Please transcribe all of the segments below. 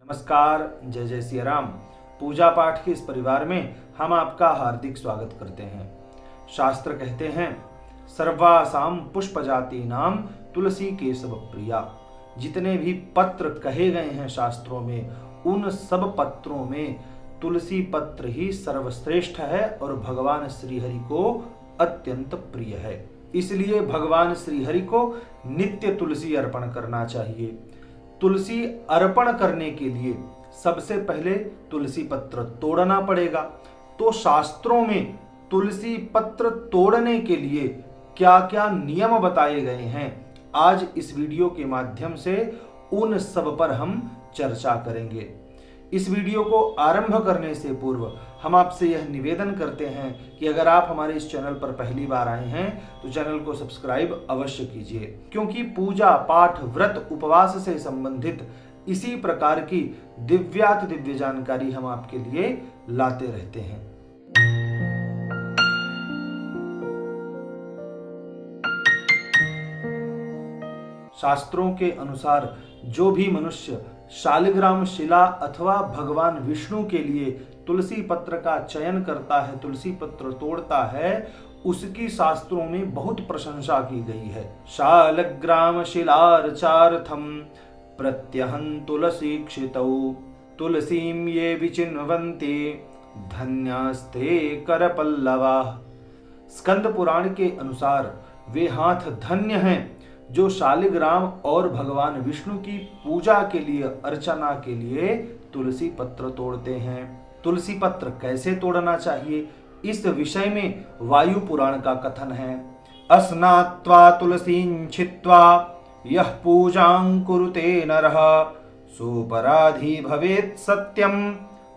नमस्कार, जय जय सिया राम। पूजा पाठ के इस परिवार में हम आपका हार्दिक स्वागत करते हैं। शास्त्र कहते हैं, सर्वासाम पुष्प जाति नाम तुलसी केशव प्रिया। जितने भी पत्र कहे गए हैं शास्त्रों में, उन सब पत्रों में तुलसी पत्र ही सर्वश्रेष्ठ है और भगवान श्रीहरि को अत्यंत प्रिय है। इसलिए भगवान श्रीहरि को नित्य तुलसी अर्पण करना चाहिए। तुलसी अर्पण करने के लिए सबसे पहले तुलसी पत्र तोड़ना पड़ेगा। तो शास्त्रों में तुलसी पत्र तोड़ने के लिए क्या क्या नियम बताए गए हैं, आज इस वीडियो के माध्यम से उन सब पर हम चर्चा करेंगे। इस वीडियो को आरंभ करने से पूर्व हम आपसे यह निवेदन करते हैं कि अगर आप हमारे इस चैनल पर पहली बार आए हैं तो चैनल को सब्सक्राइब अवश्य कीजिए, क्योंकि पूजा पाठ व्रत उपवास से संबंधित इसी प्रकार की दिव्याति दिव्य जानकारी हम आपके लिए लाते रहते हैं। शास्त्रों के अनुसार जो भी मनुष्य शालिग्राम शिला अथवा भगवान विष्णु के लिए तुलसी पत्र का चयन करता है, तुलसी पत्र तोड़ता है, उसकी शास्त्रों में बहुत प्रशंसा की गई है। शालिग्राम शिलार्चार्थम प्रत्यहं तुलसी क्षितौ तुलसीं ये विचिन्वन्ति धन्यास्ते करपल्लवा। स्कंद पुराण के अनुसार वे हाथ धन्य हैं जो शालिग्राम और भगवान विष्णु की पूजा के लिए, अर्चना के लिए तुलसी पत्र तोड़ते हैं। तुलसी पत्र कैसे तोड़ना चाहिए, इस विषय में वायु पुराण का कथन है। अस्नात्वा तुलसीं छित्त्वा यह पूजां कुरुते नरः सोपराधी भवेत् सत्यं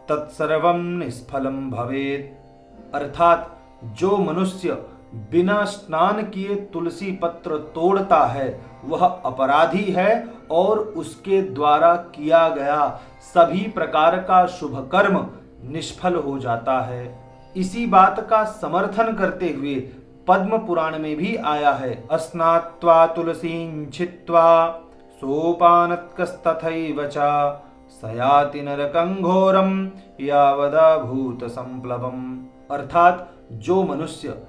तत्सर्वं निष्फलं भवेत्। अर्थात जो मनुष्य बिना स्नान किए तुलसी पत्र तोड़ता है वह अपराधी है और उसके द्वारा किया गया सभी प्रकार का शुभ कर्म निष्फल हो जाता है। इसी बात का समर्थन करते हुए पद्म पुराण में भी आया है, अस्नात्वा तुलसीं छित्त्वा सोपानत्कस्तथैव च सयाति नरकं घोरं यावदा भूत संप्लवम्। अर्थात जो मनुष्य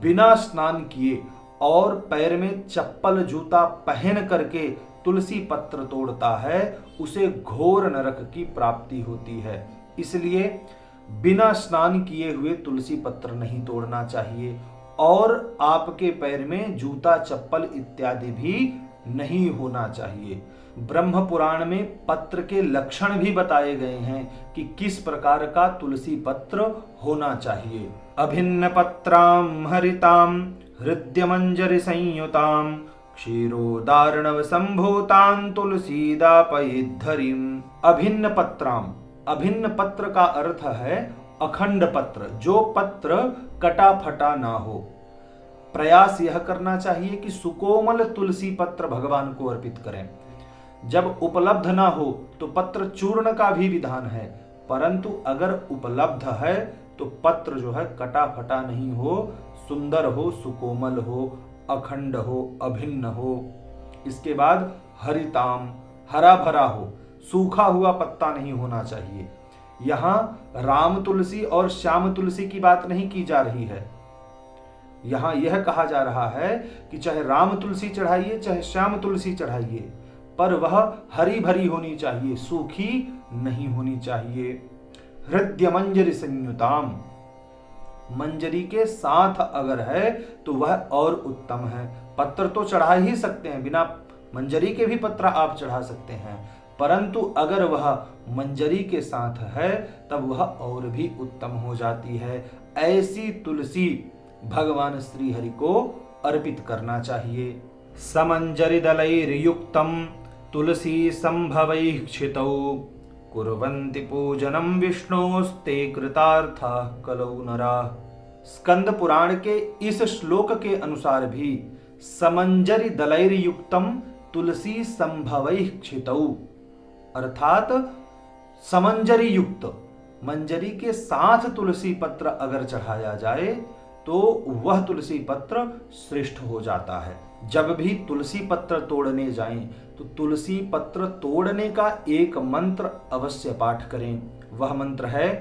बिना स्नान किए और पैर में चप्पल जूता पहन करके तुलसी पत्र तोड़ता है उसे घोर नरक की प्राप्ति होती है। इसलिए बिना स्नान किए हुए तुलसी पत्र नहीं तोड़ना चाहिए और आपके पैर में जूता चप्पल इत्यादि भी नहीं होना चाहिए। ब्रह्म पुराण में पत्र के लक्षण भी बताए गए हैं कि किस प्रकार का तुलसी पत्र होना चाहिए। अभिन्न पत्रां हरितां हृद्यमंजरि संयुतां क्षीरोदार्णव संभूतां तुलसीदापयिद्धरिम्। अभिन्न पत्रां, अभिन्न पत्र का अर्थ है अखंड पत्र, जो पत्र कटा फटा ना हो। प्रयास यह करना चाहिए कि सुकोमल तुलसी पत्र भगवान को अर्पित करें। जब उपलब्ध ना हो तो पत्र चूर्ण का भी विधान है, परंतु अगर उपलब्ध है तो पत्र जो है कटा फटा नहीं हो, सुंदर हो, सुकोमल हो, अखंड हो, अभिन्न हो। इसके बाद हरिताम, हरा भरा हो, सूखा हुआ पत्ता नहीं होना चाहिए। यहाँ राम तुलसी और श्याम तुलसी की बात नहीं की जा रही है। यहाँ यह कहा जा रहा है कि चाहे राम तुलसी चढ़ाइए चाहे श्याम तुलसी चढ़ाइए, पर वह हरी भरी होनी चाहिए, सूखी नहीं होनी चाहिए। हृदय मंजरी संयुताम, मंजरी के साथ अगर है तो वह और उत्तम है। पत्र तो चढ़ा ही सकते हैं, बिना मंजरी के भी पत्र आप चढ़ा सकते हैं, परंतु अगर वह मंजरी के साथ है तब वह और भी उत्तम हो जाती है। ऐसी तुलसी भगवान श्री हरि को अर्पित करना चाहिए। समंजरि दलैर्युक्तं तुलसी संभवैः क्षितौ कुर्वन्ति पूजनं विष्णोस्ते कृतार्थाः कलौ नराः। स्कंद पुराण के इस श्लोक के अनुसार भी समंजरि दलैर्युक्तं तुलसी संभवैः क्षितौ, अर्थात समंजरी युक्त, मंजरी के साथ तुलसी पत्र अगर चढ़ाया जाए तो वह तुलसी पत्र श्रेष्ठ हो जाता है। जब भी तुलसी पत्र तोड़ने जाएं तो तुलसी पत्र तोड़ने का एक मंत्र अवश्य पाठ करें। वह मंत्र है,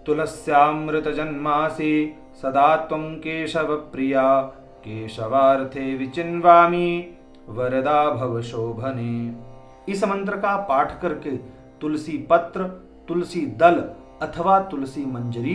तुलस्यामृत जन्मासि सदा त्वं केशव प्रिया, केशवार्थे विचिन्वामि वरदा भव शोभने। इस मंत्र का पाठ करके तुलसी पत्र, तुलसी दल अथवा तुलसी मंजरी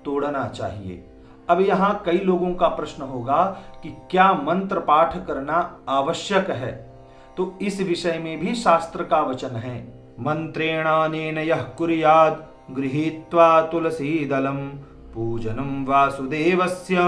तोड़ना चाहिए। अब यहाँ कई लोगों का प्रश्न होगा कि क्या मंत्र पाठ करना आवश्यक है? तो इस विषय में भी शास्त्र का वचन है, मंत्रेणानेन यः कुर्यात् गृहीत्वा तुलसी दलम पूजनम वासुदेवस्य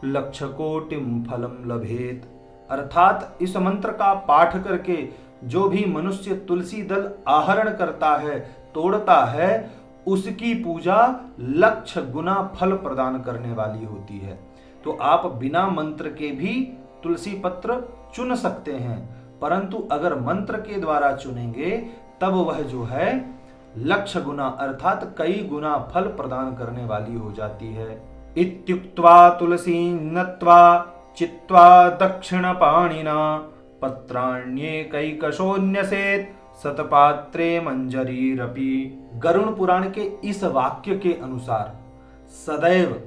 लक्षकोटिम फलम लभेत। अर्थात इस मंत्र का पाठ करके जो भी मनुष्य तुलसी दल आहरण करता है, तोड़ता है, उसकी पूजा लक्ष गुना फल प्रदान करने वाली होती है। तो आप बिना मंत्र के भी तुलसी पत्र चुन सकते हैं, परंतु अगर मंत्र के द्वारा चुनेंगे तब वह जो है लक्ष गुना अर्थात कई गुना फल प्रदान करने वाली हो जाती है। इत्युक्त्वा तुलसी नत्वा चित्वा दक्षिण पाणिना पत्राण्येकैकशोऽन्यसेत् सतपात्रे मंजरीरपि। गरुण पुराण के इस वाक्य के अनुसार सदैव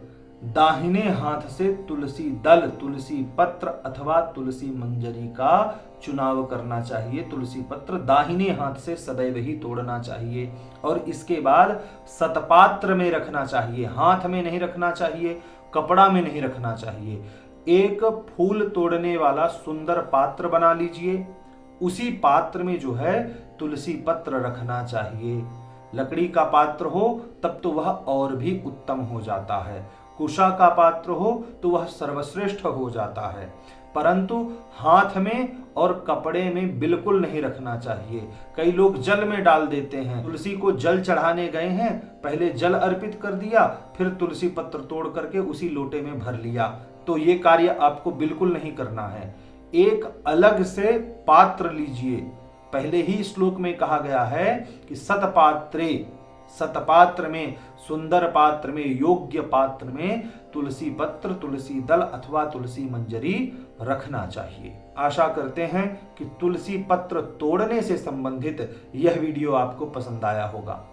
दाहिने हाथ से तुलसी दल, तुलसी पत्र अथवा तुलसी मंजरी का चुनाव करना चाहिए। तुलसी पत्र दाहिने हाथ से सदैव ही तोड़ना चाहिए और इसके बाद सतपात्र में रखना चाहिए, हाथ में नहीं रखना चाहिए, कपड़ा में नहीं रखना चाहिए। एक फूल तोड़ने वाला सुंदर पात्र बना लीजिए, उसी पात्र में जो है तुलसी पत्र रखना चाहिए। लकड़ी का पात्र हो तब तो वह और भी उत्तम हो जाता है, कुशा का पात्र हो तो वह सर्वश्रेष्ठ हो जाता है, परंतु हाथ में और कपड़े में बिल्कुल नहीं रखना चाहिए। कई लोग जल में डाल देते हैं, तुलसी को जल चढ़ाने गए हैं, पहले जल अर्पित कर दिया, फिर तुलसी पत्र तोड़ करके उसी लोटे में भर लिया, तो ये कार्य आपको बिल्कुल नहीं करना है। एक अलग से पात्र लीजिए। पहले ही श्लोक में कहा गया है कि सतपात्रे, सतपात्र में, सुंदर पात्र में, योग्य पात्र में तुलसी पत्र, तुलसी दल अथवा तुलसी मंजरी रखना चाहिए। आशा करते हैं कि तुलसी पत्र तोड़ने से संबंधित यह वीडियो आपको पसंद आया होगा।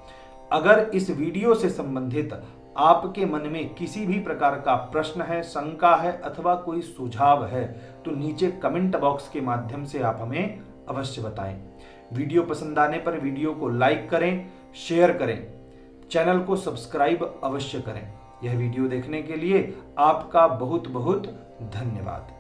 अगर इस वीडियो से संबंधित आपके मन में किसी भी प्रकार का प्रश्न है, शंका है अथवा कोई सुझाव है तो नीचे कमेंट बॉक्स के माध्यम से आप हमें अवश्य बताएं। वीडियो पसंद आने पर वीडियो को लाइक करें, शेयर करें, चैनल को सब्सक्राइब अवश्य करें। यह वीडियो देखने के लिए आपका बहुत बहुत धन्यवाद।